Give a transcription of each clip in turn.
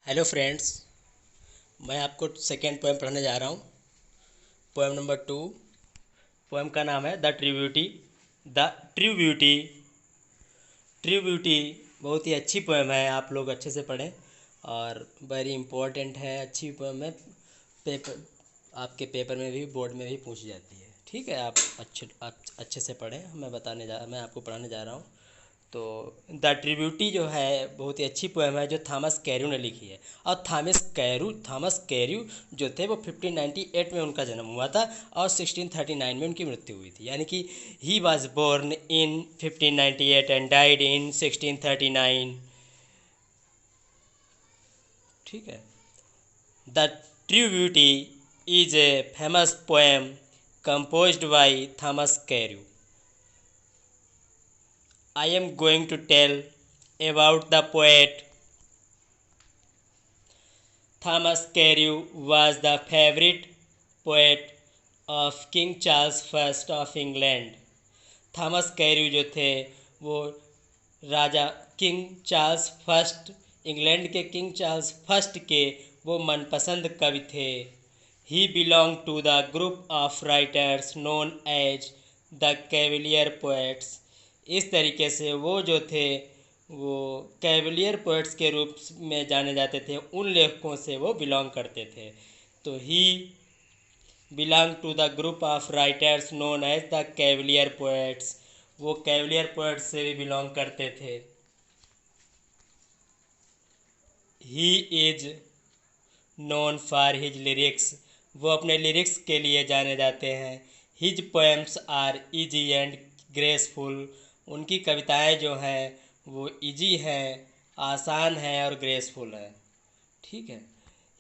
Hello friends, मैं आपको second poem पढ़ने जा रहा हूँ। Poem number 2। पोएम का नाम है the true beauty. The true beauty. True beauty बहुत ही अच्छी पोएम है, आप लोग अच्छे से पढ़ें और वेरी इम्पोर्टेंट है, अच्छी पोएम है। पेपर आपके पेपर में भी, बोर्ड में भी पूछी जाती है। ठीक है, आप अच्छे से पढ़ें। मैं आपको पढ़ाने जा रहा हूँ। तो द ट्रिब्यूटी जो है बहुत ही अच्छी पोएम है, जो थॉमस कैर्यू ने लिखी है। और थॉमस कैर्यू जो थे वो 1598 में उनका जन्म हुआ था और 1639 में उनकी मृत्यु हुई थी। यानी कि he was born in 1598 and died in 1639। ठीक है। The true beauty is a famous poem composed by Thomas Carew. I am going to tell about the poet. Thomas Carew was the favorite poet of King Charles I of England. Thomas Carew जो थे वो राजा king Charles first, England के king Charles first के वो मनपसंद कवि थे। He belong to the group of writers known as the cavalier poets. इस तरीके से वो जो थे वो कैवलियर पोएट्स के रूप में जाने जाते थे, उन लेखकों से वो बिलोंग करते थे। तो he belong to the group of writers known as the cavalier poets. वो कैवलियर पोएट्स से भी बिलोंग करते थे। He is known for his lyrics. वो अपने लिरिक्स के लिए जाने जाते हैं। His poems are easy and graceful. उनकी कविताएं जो हैं वो इजी हैं, आसान हैं और ग्रेसफुल हैं। ठीक है।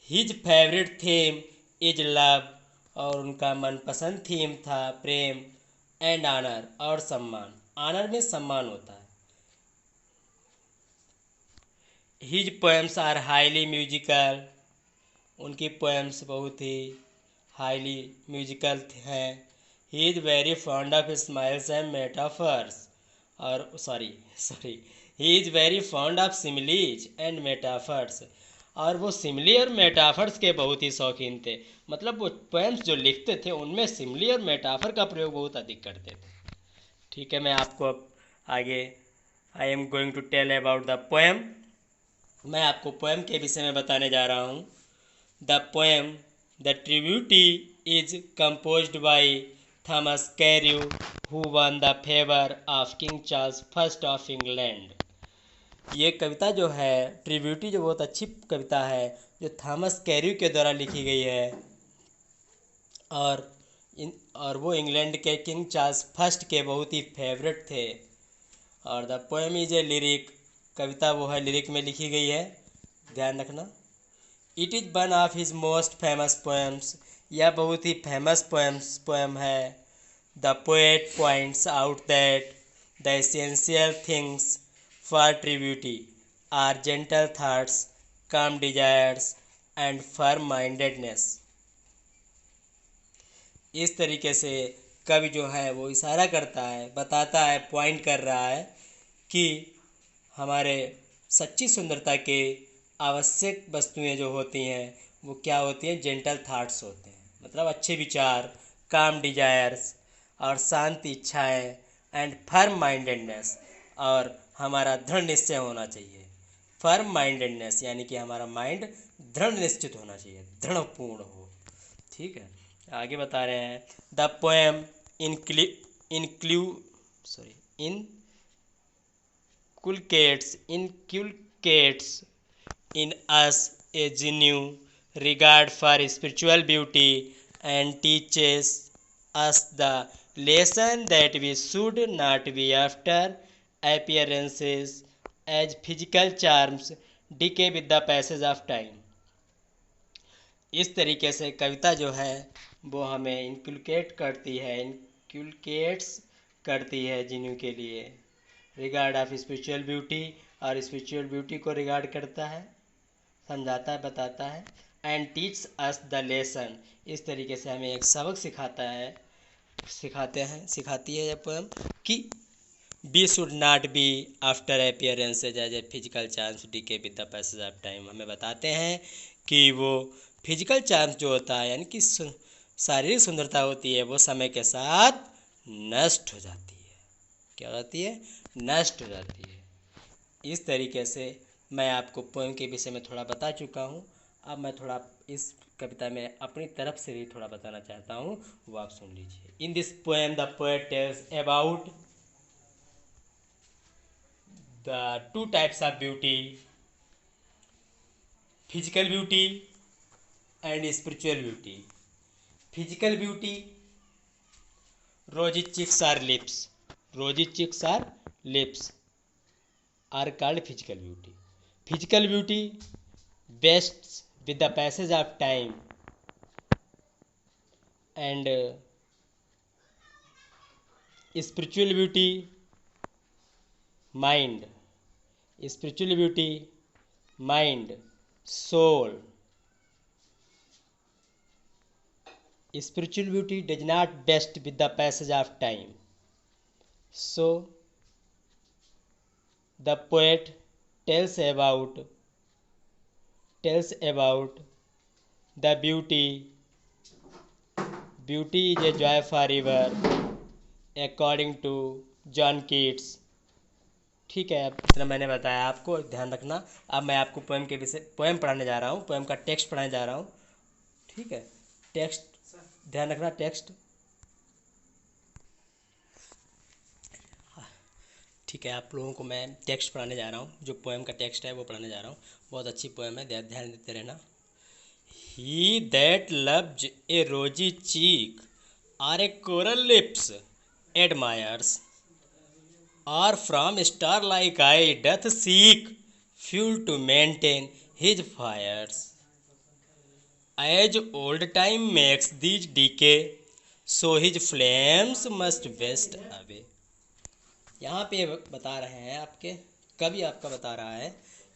His favourite theme is love. और उनका मनपसंद थीम था प्रेम। एंड आनर और सम्मान। आनर में सम्मान होता है। His poems are highly musical. उनकी पोएम्स बहुत ही हाईली म्यूजिकल हैं। He is very fond of smiles and metaphors. और sorry he is very fond of similes and metaphors. और वो सिमिली और मेटाफर्स के बहुत ही शौकीन थे। मतलब वो पोएम्स जो लिखते थे उनमें सिमिली और मेटाफर का प्रयोग बहुत अधिक करते थे। ठीक है, मैं आपको अब आगे I am going to tell about the poem. मैं आपको पोएम के विषय में बताने जा रहा हूँ। The poem the true beauty is composed by Thomas Carew who won the favour of king Charles first of England. ये कविता जो है ट्रिब्यूटी, जो बहुत अच्छी कविता है, जो थॉमस कैर्यू के द्वारा लिखी गई है। और और वो इंग्लैंड के किंग चार्ल्स फर्स्ट के बहुत ही फेवरेट थे। और the poem is a lyric. कविता वो है लिरिक में लिखी गई है, ध्यान रखना। It is one of his most famous poems. यह बहुत ही फेमस पोएम है। The poet points out that the essential things for true beauty are gentle thoughts, calm desires and firm mindedness. इस तरीके से कवि जो है वो इशारा करता है, बताता है, पॉइंट कर रहा है कि हमारे सच्ची सुंदरता के आवश्यक वस्तुएं जो होती हैं वो क्या होती हैं, जेंटल थाट्स होते हैं। मतलब अच्छे विचार, काम डिजायर्स और शांति इच्छाएं एंड फर्म माइंडेडनेस। और हमारा दृढ़ निश्चय होना चाहिए। फर्म माइंडेडनेस यानी कि हमारा माइंड दृढ़ निश्चित होना चाहिए, दृढ़पूर्ण हो। ठीक है, आगे बता रहे हैं। The poem include sorry inculcates in us a genuine regard for spiritual beauty and teaches us the lesson that we should not be after appearances as physical charms decay with the passage of time. इस तरीके से कविता जो है वो हमें इंक्यूलकेट्स करती है जीनू के लिए। रिगार्ड ऑफ स्पिरिचुअल ब्यूटी, और स्पिरिचुअल ब्यूटी को रिगार्ड करता है, समझाता है, बताता है। And teach us the lesson. इस तरीके से हमें एक सबक सिखाती है यह पोएम कि we should not be after appearances as a physical charms decay with the passage of time. हमें बताते हैं कि वो फिजिकल चार्म्स जो होता है यानी कि शारीरिक सुंदरता होती है वो समय के साथ नष्ट हो जाती है। क्या हो जाती है? नष्ट हो जाती है। इस तरीके से मैं आपको पोएम के विषय में थोड़ा बता चुका हूँ। अब मैं थोड़ा इस कविता में अपनी तरफ से भी थोड़ा बताना चाहता हूँ, वो आप सुन लीजिए। In this poem the poet tells about the two types of beauty, physical beauty and spiritual beauty. Physical beauty, rosy cheeks or lips, rosy cheeks or lips are called physical beauty. Physical beauty best with the passage of time, and spiritual beauty mind, spiritual beauty mind, soul. Spiritual beauty does not best with the passage of time. So the poet tells about the beauty. Beauty is a joy forever according to John Keats. ठीक है, अब इतना मैंने बताया, आपको ध्यान रखना। अब मैं आपको पोएम के विषय पोएम पढ़ाने जा रहा हूँ, पोएम का टेक्स्ट पढ़ाने जा रहा हूँ। ठीक है, टेक्स्ट ध्यान रखना। टेक्स्ट ठीक है, आप लोगों को मैं टेक्स्ट पढ़ाने जा रहा हूँ। जो पोएम का टेक्स्ट है वो पढ़ाने जा रहा हूँ। बहुत अच्छी पोएम है, ध्यान देते रहना। ही that loves A rosy cheek और a coral lips admires or from star like eye doth seek fuel to maintain his fires. As old time makes these decay, so his flames must waste away. यहाँ पे बता रहे हैं आपके कवि, आपका बता रहा है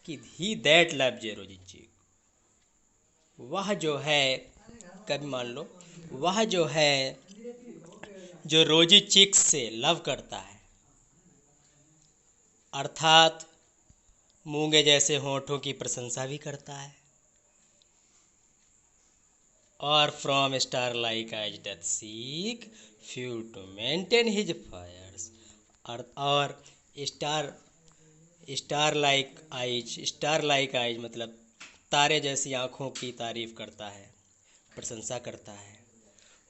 कि ही दैट लव जे रोजी चीक, वह जो है, कवि मान लो, वह जो है जो रोजी चीक से लव करता है, अर्थात मूंगे जैसे होठों की प्रशंसा भी करता है, और from star like eyes doth seek fuel to maintain his fires, और स्टार लाइक आइज मतलब तारे जैसी आँखों की तारीफ करता है, प्रशंसा करता है।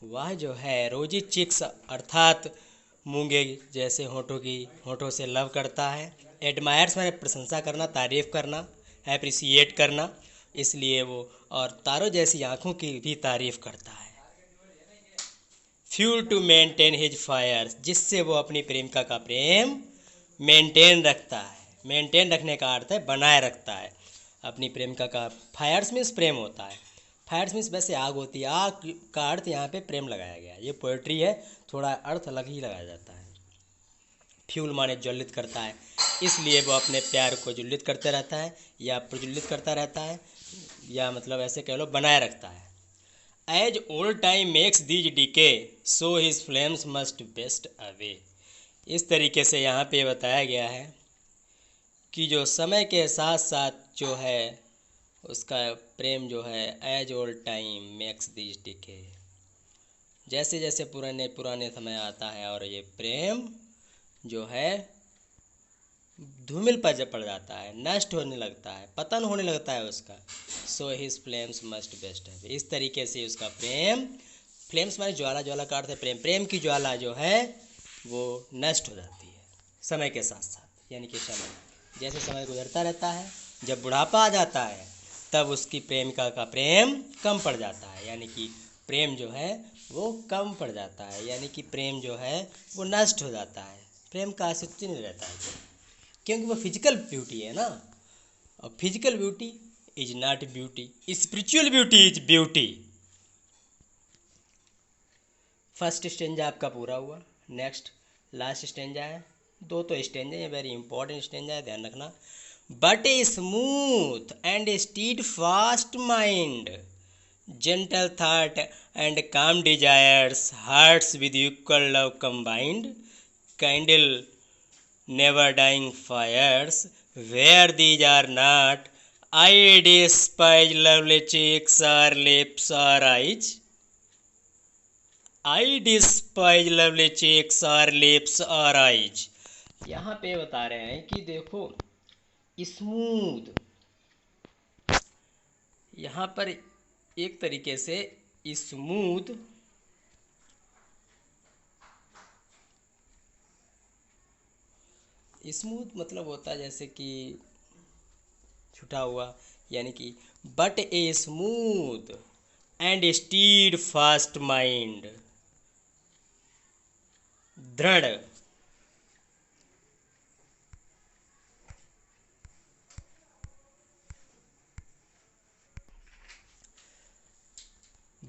वह जो है रोजी चिक्स अर्थात मूंगे जैसे होठों से लव करता है। एडमायर्स मैंने प्रशंसा करना, तारीफ़ करना, एप्रिसिएट करना, इसलिए वो, और तारों जैसी आँखों की भी तारीफ़ करता है। Fuel to maintain his fire, जिससे वो अपनी प्रेमिका का प्रेम मेंटेन रखता है। मेंटेन रखने का अर्थ है बनाए रखता है अपनी प्रेमिका का। फायर्स मीन्स प्रेम होता है, फायर्स मीन्स वैसे आग होती है, आग का अर्थ यहाँ पे प्रेम लगाया गया है। ये पोएट्री है, थोड़ा अर्थ अलग ही लगाया जाता है। फ्यूल माने ज्वलित करता है, इसलिए वो अपने प्यार को ज्वलित करते रहता है या प्रज्वलित करता रहता है, या मतलब ऐसे कह लो बनाए रखता है। As old time makes these decay so his flames must waste away. इस तरीके से यहाँ पे बताया गया है कि जो समय के साथ साथ जो है उसका प्रेम जो है, as old time makes these decay, जैसे जैसे पुराने समय आता है और ये प्रेम जो है धूमिल पर पड़ जाता है, नष्ट होने लगता है, पतन होने लगता है उसका। सो हिज फ्लेम्स मस्ट बेस्ट है, इस तरीके से उसका प्रेम, फ्लेम्स माने ज्वाला, ज्वाला का अर्थ है प्रेम, प्रेम की ज्वाला जो है वो नष्ट हो जाती है समय के साथ साथ। यानी कि समय जैसे समय गुजरता रहता है, जब बुढ़ापा आ जाता है तब उसकी प्रेमिका का प्रेम कम पड़ जाता है, यानी कि प्रेम जो है वो कम पड़ जाता है, यानी कि प्रेम जो है वो नष्ट हो जाता है, प्रेम का अस्तित्व नहीं रहता है, क्योंकि वो फिजिकल ब्यूटी है ना। और physical beauty is not beauty, spiritual beauty is beauty. First stanza आपका पूरा हुआ, नेक्स्ट लास्ट स्टेंजा है। दो तो स्टेंजा है, वेरी इंपॉर्टेंट स्टेंजा है, ध्यान रखना। But a smooth and stead fast mind, gentle thought and calm desires, hearts with equal love combined, kindle never dying fires, where these are not, I despise lovely cheeks or lips or eyes. I despise lovely cheeks or lips or eyes. यहाँ पे बता रहे हैं कि देखो smooth, यहाँ पर एक तरीके से स्मूथ स्मूथ मतलब होता है जैसे कि छुटा हुआ, यानी कि but a smooth and stead fast mind, दृढ़,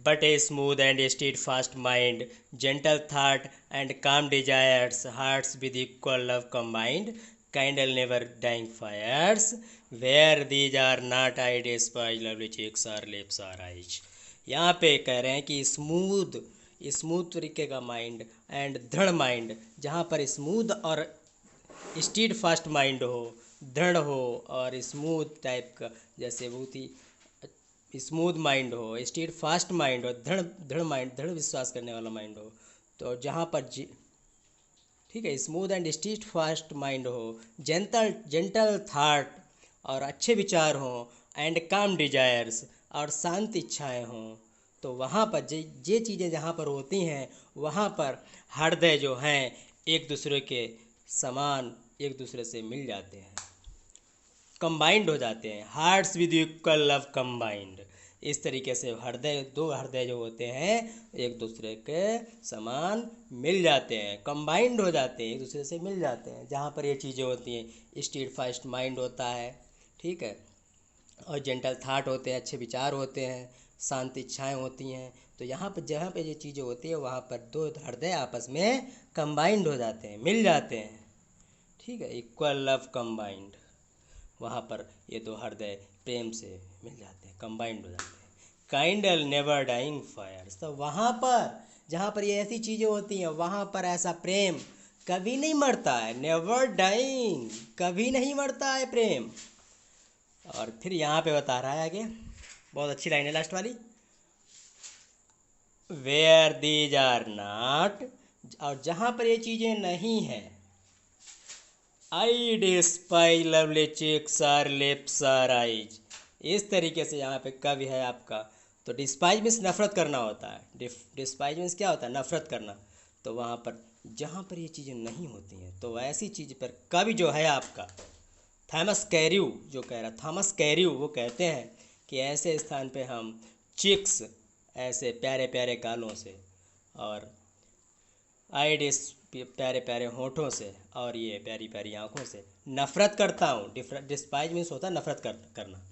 but a smooth and steadfast mind, gentle thought and calm desires, hearts with equal love combined, kindle never dying fires, where these are not, I despise lovely cheeks or lips or eyes. यहाँ पे कह रहे हैं कि smooth तरीके का mind and दृढ़ mind, जहाँ पर स्मूथ और स्टीड फास्ट माइंड हो, दृढ़ हो और स्मूथ टाइप का, जैसे बहुत ही स्मूथ माइंड हो, स्टीड फास्ट माइंड हो, दृढ़ दृढ़ माइंड, दृढ़ विश्वास करने वाला माइंड हो, तो जहाँ पर ठीक है smooth and stead fast mind हो, जेंटल थाट और अच्छे विचार हों, एंड काम डिजायर्स और शांत इच्छाएं हों, तो वहाँ पर ये चीज़ें जहाँ पर होती हैं वहाँ पर हृदय जो हैं एक दूसरे के समान एक दूसरे से मिल जाते हैं, कंबाइंड हो जाते हैं। Hearts with equal love combined, इस तरीके से दो हृदय जो होते हैं एक दूसरे के समान मिल जाते हैं, कंबाइंड हो जाते हैं, एक दूसरे से मिल जाते हैं, जहाँ पर ये चीज़ें होती हैं। स्टीड फास्ट माइंड होता है, ठीक है, और जेंटल थाट होते हैं, अच्छे विचार होते हैं, शांत इच्छाएं होती हैं, तो यहाँ पर जहाँ पे ये चीज़ें होती है वहाँ पर दो हृदय आपस में कंबाइंड हो जाते हैं, मिल जाते हैं, ठीक है, इक्वल लव कंबाइंड, वहाँ पर ये दो हृदय प्रेम से मिल जाते हैं, कंबाइंड हो जाते हैं। काइंडल नेवर डाइंग फायर्स, तो वहाँ पर जहाँ पर ये ऐसी चीज़ें होती हैं वहाँ पर ऐसा प्रेम कभी नहीं मरता है, नेवर डाइंग, कभी नहीं मरता है प्रेम। और फिर यहाँ पे बता रहा है आगे, बहुत अच्छी लाइन है लास्ट वाली, वेयर दीज आर नॉट, और जहाँ पर ये चीज़ें नहीं हैं, I despise lovely cheeks or lips or eyes, इस तरीके से यहाँ पे कवि है आपका, तो डिस्पाइज मीन्स नफरत करना होता है, डिस्पाइज मीन्स क्या होता है, नफरत करना, तो वहाँ पर जहाँ पर ये चीज़ें नहीं होती हैं तो ऐसी चीज़ पर कवि जो है आपका थॉमस कैर्यू जो कह रहा, थॉमस कैर्यू वो कहते हैं कि ऐसे स्थान पे हम चिक्स, ऐसे प्यारे प्यारे गालों से, और आइडिस प्यारे प्यारे होठों से, और ये प्यारी प्यारी आँखों से नफ़रत करता हूँ। डिस्पाइज मीन्स होता है नफ़रत करना,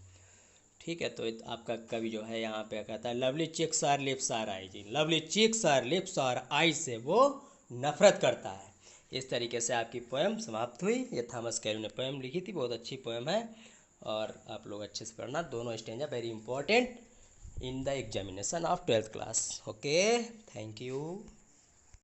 ठीक है। तो आपका कवि जो है यहाँ पे कहता है lovely cheeks or lips or eyes, जी लवली चिक्स आर लिप्स और आई से वो नफ़रत करता है। इस तरीके से आपकी पोएम समाप्त हुई। ये थॉमस कैर्यू ने पोएम लिखी थी, बहुत अच्छी पोएम है, और आप लोग अच्छे से पढ़ना, दोनों stanza very important in the examination of 12th class. Okay, thank you.